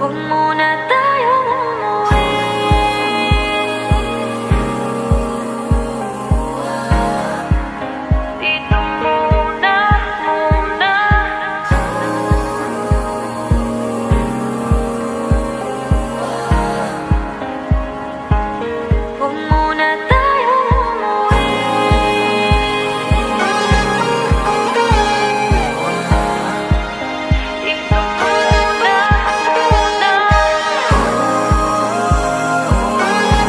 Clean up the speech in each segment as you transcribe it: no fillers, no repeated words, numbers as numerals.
Huwag muna tayong umuwi. Dito muna, muna. Huwag muna tayong umuwi. Dito muna, muna.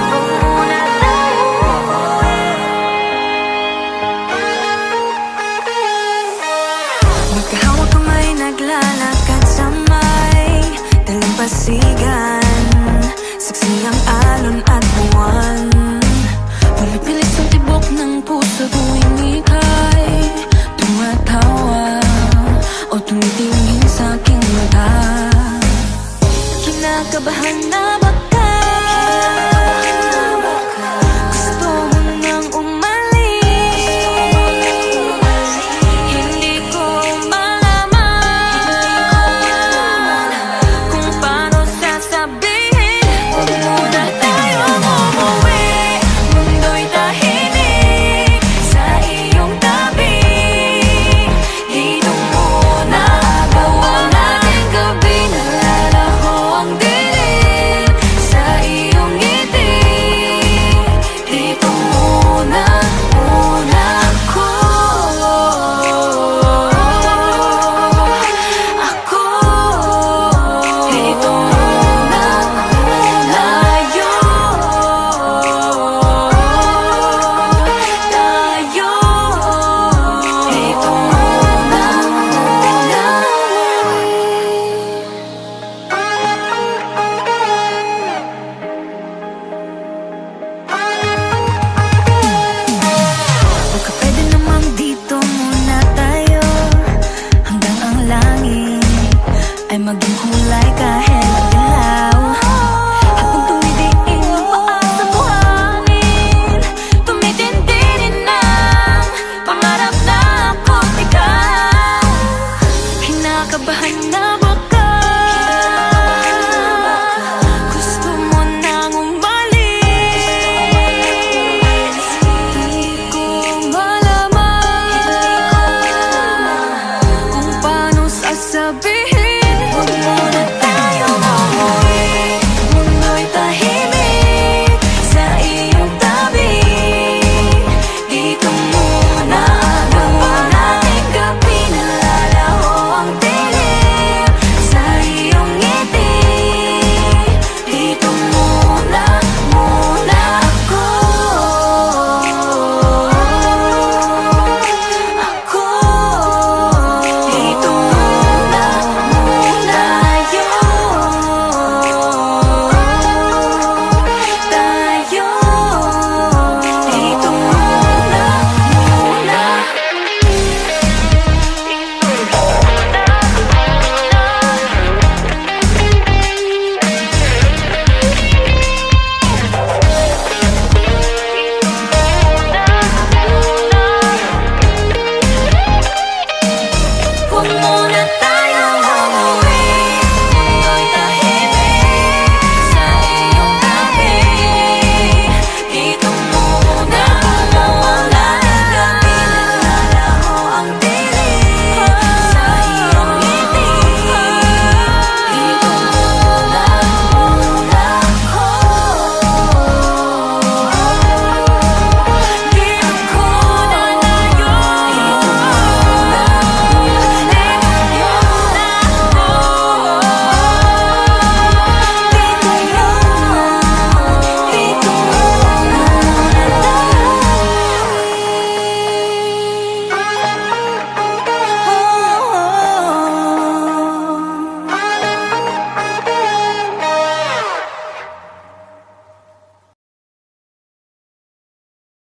Huwag muna tayong umuwi. Magkahawak kamay, naglalakad sa may dalampasigan. Saksi ang alon at buwan. Pumipilis ang tibok ng puso tuwing ika'y tumatawa o tumitingin sa aking mata. Kinakabahan na baka gusto mo nang umalis. Hindi ko malaman kung paano sasabihin. Huwag muna tayong umuwi. Mundo'y tahimik sa iyong tabi. Dito muna habang ating gabi. Nalalaho ang dilim sa iyong ngiti. Dito muna, muna ako. Dito muna, muna tayo. Dito muna, muna. Baka pwede namang dito muna tayo hanggang ang langit ay maging kulay kahit madilim.